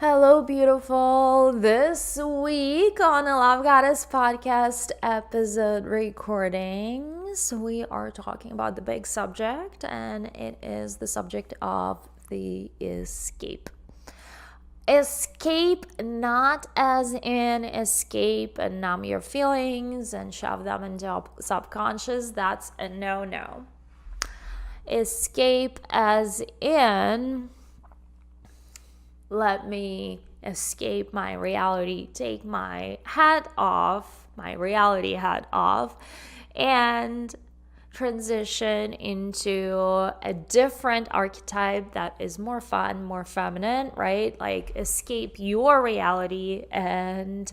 Hello, beautiful. This week on the Love Goddess podcast episode recordings, we are talking about the big subject, and it is the subject of the escape. Escape, not as in escape and numb your feelings and shove them into subconscious. That's a no. Escape as in let me escape my reality, take my reality hat off, and transition into a different archetype that is more fun, more feminine, right? Like escape your reality and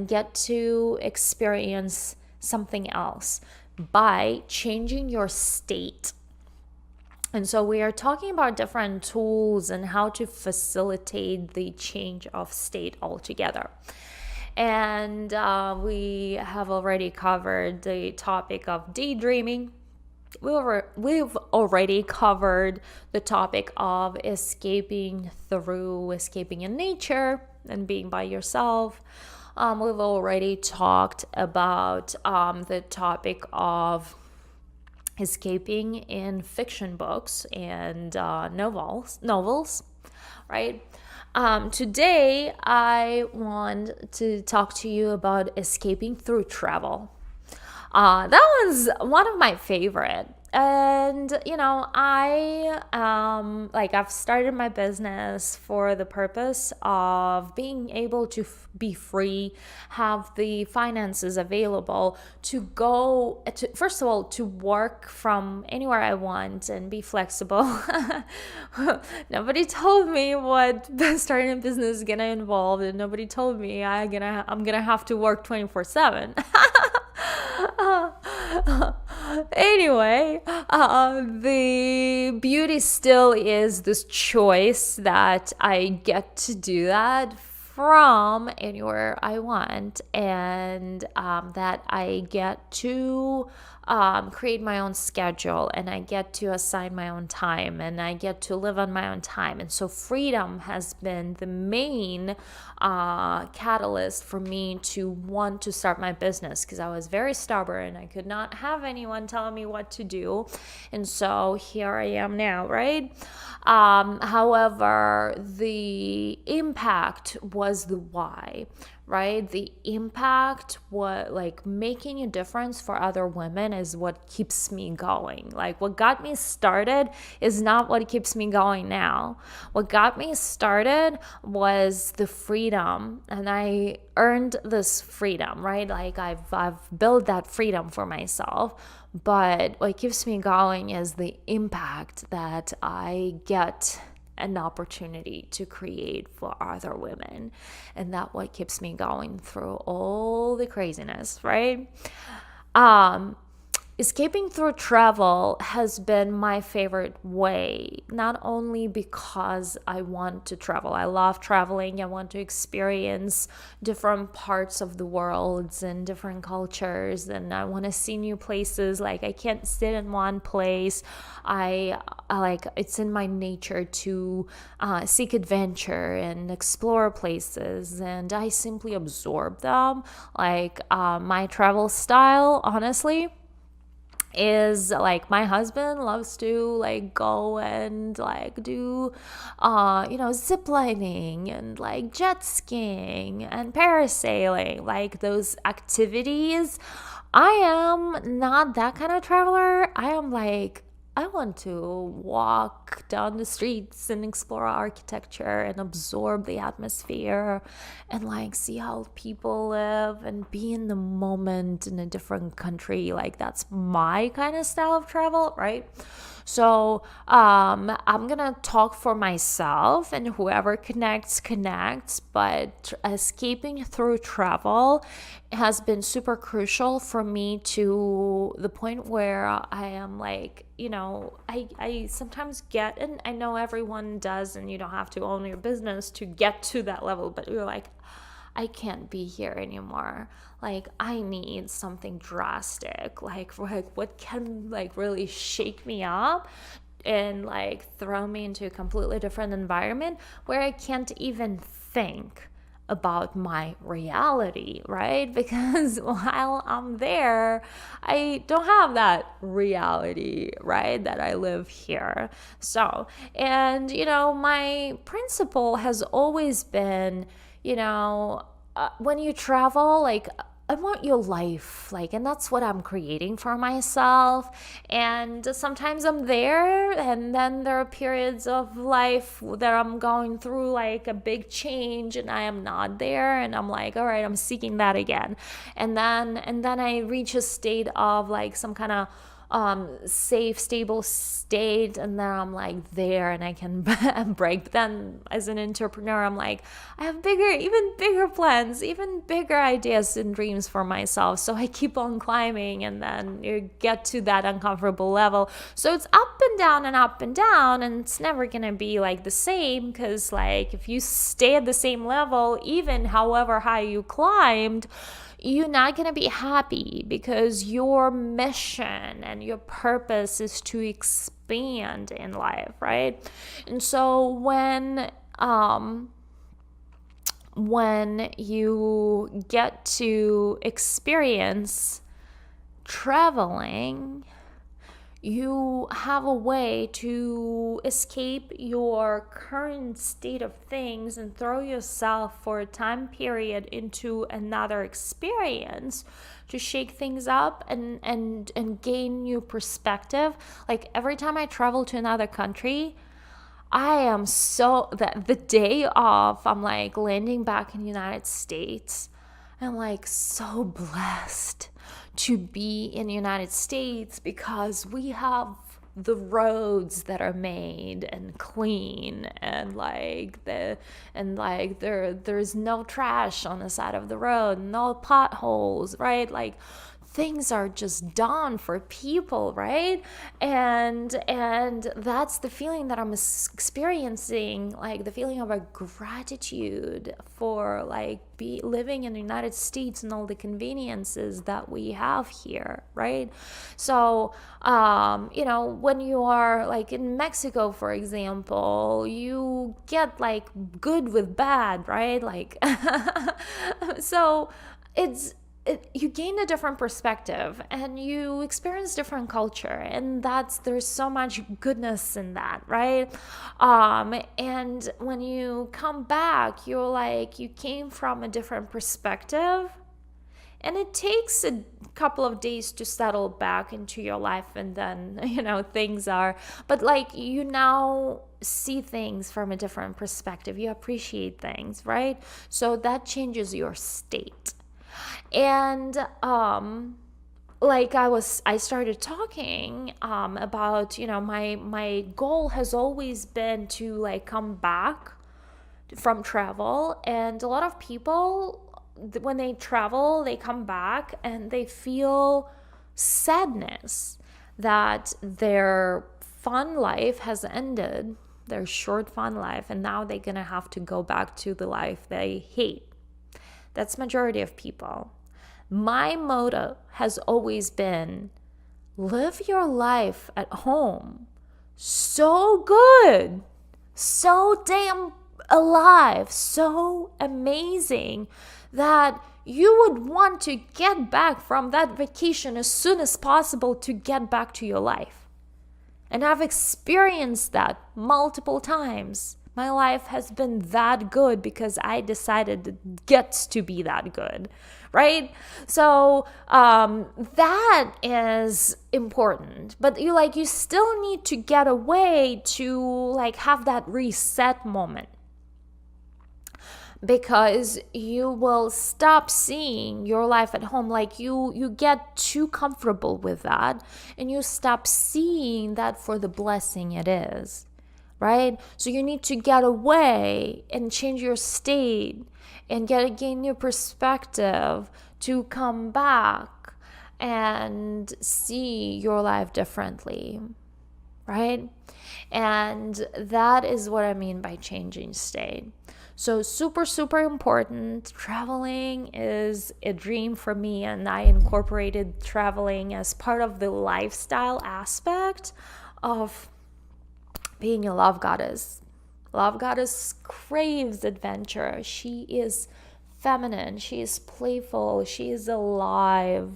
get to experience something else by changing your state. And so we are talking about different tools and how to facilitate the change of state altogether. And we have already covered the topic of daydreaming. We've already covered the topic of escaping in nature and being by yourself. We've already talked about the topic of escaping in fiction books and novels, right? Today, I want to talk to you about escaping through travel. That was one of my favorite. And I've started my business for the purpose of being able to be free, have the finances available to go to, first of all, to work from anywhere I want and be flexible. Nobody told me what starting a business is gonna involve, and nobody told me I'm gonna have to work 24/7. Anyway, the beauty still is this choice that I get to do that from anywhere I want, and that I get to create my own schedule, and I get to assign my own time, and I get to live on my own time. And so freedom has been the main catalyst for me to want to start my business, because I was very stubborn. I could not have anyone telling me what to do. And so here I am now, right? However, the impact was the why, right? The impact, what like making a difference for other women, is what keeps me going. Like what got me started is not what keeps me going now. What got me started was the freedom, and I earned this freedom, right? Like I've built that freedom for myself. But what keeps me going is the impact that I get an opportunity to create for other women. And that what keeps me going through all the craziness, right? Escaping through travel has been my favorite way, not only because I want to travel. I love traveling. I want to experience different parts of the world and different cultures, and I want to see new places. Like I can't sit in one place. I like, it's in my nature to seek adventure and explore places, and I simply absorb them. Like my travel style, honestly, is like my husband loves to like go and like do zip lining and like jet skiing and parasailing, like those activities. I am not that kind of traveler. I am like, I want to walk down the streets and explore architecture and absorb the atmosphere and like see how people live and be in the moment in a different country. Like that's my kind of style of travel, right? So I'm gonna talk for myself, and whoever connects. But escaping through travel has been super crucial for me, to the point where I am like, I sometimes get, and I know everyone does, and you don't have to own your business to get to that level, but you're like, I can't be here anymore. Like I need something drastic. Like what can like really shake me up and like throw me into a completely different environment where I can't even think about my reality, right? Because while I'm there, I don't have that reality, right? That I live here. So, and my principle has always been, when you travel, like, I want your life, like, and that's what I'm creating for myself. And sometimes I'm there, and then there are periods of life that I'm going through like a big change, and I am not there, and I'm like, all right, I'm seeking that again. And then I reach a state of like some kind of safe, stable state, and then I'm like there and I can break. But then as an entrepreneur, I'm like, I have even bigger plans, even bigger ideas and dreams for myself. So I keep on climbing, and then you get to that uncomfortable level. So it's up and down and up and down, and it's never gonna be like the same, because like if you stay at the same level, even however high you climbed, you're not going to be happy, because your mission and your purpose is to expand in life, right? And so when you get to experience traveling, you have a way to escape your current state of things and throw yourself for a time period into another experience to shake things up and gain new perspective. Like every time I travel to another country, I am so that the day off, I'm like landing back in the United States. I'm like so blessed to be in the United States, because we have the roads that are made and clean, and there's no trash on the side of the road, no potholes, right? Like things are just done for people, right? And that's the feeling that I'm experiencing, like the feeling of a gratitude for like living in the United States and all the conveniences that we have here, right? So when you are like in Mexico, for example, you get like good with bad, right? Like so you gain a different perspective, and you experience different culture, and there's so much goodness in that, right? And when you come back, you're like, you came from a different perspective, and it takes a couple of days to settle back into your life, and then things are, but like you now see things from a different perspective, you appreciate things, right? So that changes your state. And I started talking about, my goal has always been to like come back from travel. And a lot of people, when they travel, they come back and they feel sadness that their fun life has ended, their short fun life, and now they're gonna have to go back to the life they hate. That's majority of people. My motto has always been, live your life at home so good, so damn alive, so amazing, that you would want to get back from that vacation as soon as possible to get back to your life. And I've experienced that multiple times. My life has been that good because I decided it gets to be that good, right? So that is important. But you still need to get away to like have that reset moment, because you will stop seeing your life at home. Like you get too comfortable with that, and you stop seeing that for the blessing it is. Right? So you need to get away and change your state and gain your perspective to come back and see your life differently, right? And that is what I mean by changing state. So super, super important. Traveling is a dream for me, and I incorporated traveling as part of the lifestyle aspect of being a love goddess. Love goddess craves adventure. She is feminine. She is playful. She is alive.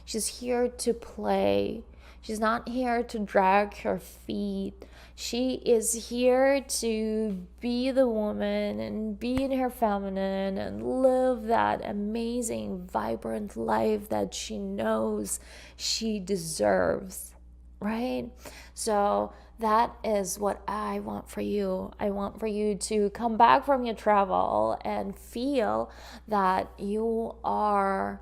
She's here to play. She's not here to drag her feet. She is here to be the woman and be in her feminine and live that amazing, vibrant life that she knows she deserves, right? So that is what I want for you. I want for you to come back from your travel and feel that you are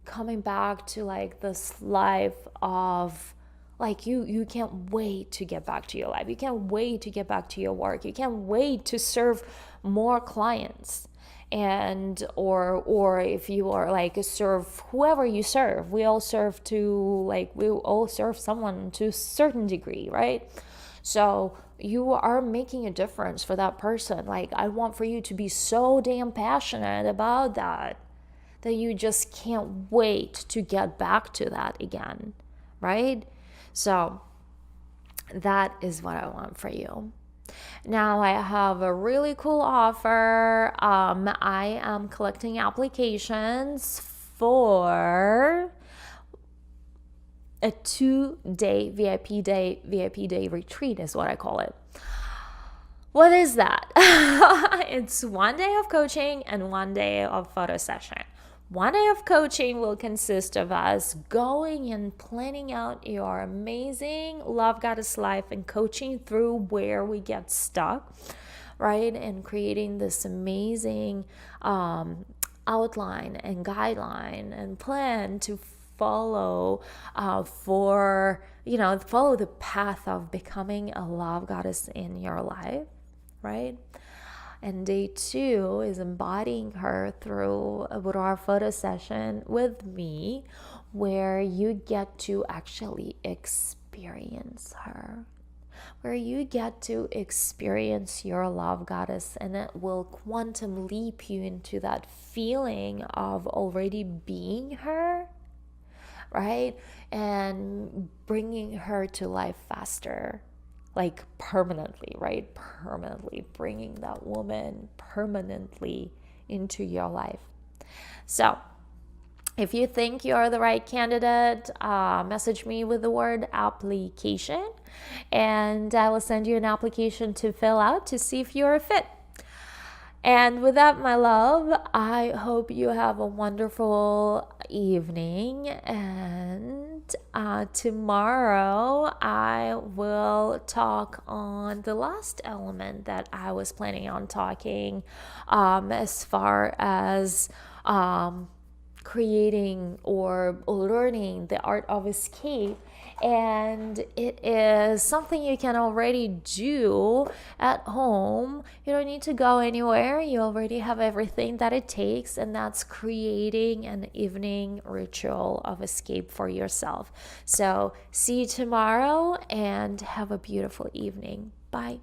coming back to like this life of like you can't wait to get back to your life. You can't wait to get back to your work. You can't wait to serve more clients. And or if you are like serve whoever you serve, we all serve someone to a certain degree, right? So you are making a difference for that person. Like, I want for you to be so damn passionate about that you just can't wait to get back to that again, right? So that is what I want for you. Now I have a really cool offer. I am collecting applications for a 2-day VIP day retreat is what I call it. What is that? It's 1 day of coaching and 1 day of photo session. 1 day of coaching will consist of us going and planning out your amazing love goddess life and coaching through where we get stuck, right? And creating this amazing outline and guideline and plan to follow follow the path of becoming a love goddess in your life, right? And day 2 is embodying her through our photo session with me, where you get to actually experience her, where you get to experience your love goddess, and it will quantum leap you into that feeling of already being her, right? And bringing her to life faster. Like permanently, right? Permanently bringing that woman permanently into your life. So if you think you're the right candidate, message me with the word application, and I will send you an application to fill out to see if you're a fit. And with that, my love, I hope you have a wonderful evening. And tomorrow I will talk on the last element that I was planning on talking, as far as creating or learning the art of escape. And it is something you can already do at home. You don't need to go anywhere. You already have everything that it takes, and that's creating an evening ritual of escape for yourself. So see you tomorrow and have a beautiful evening. Bye.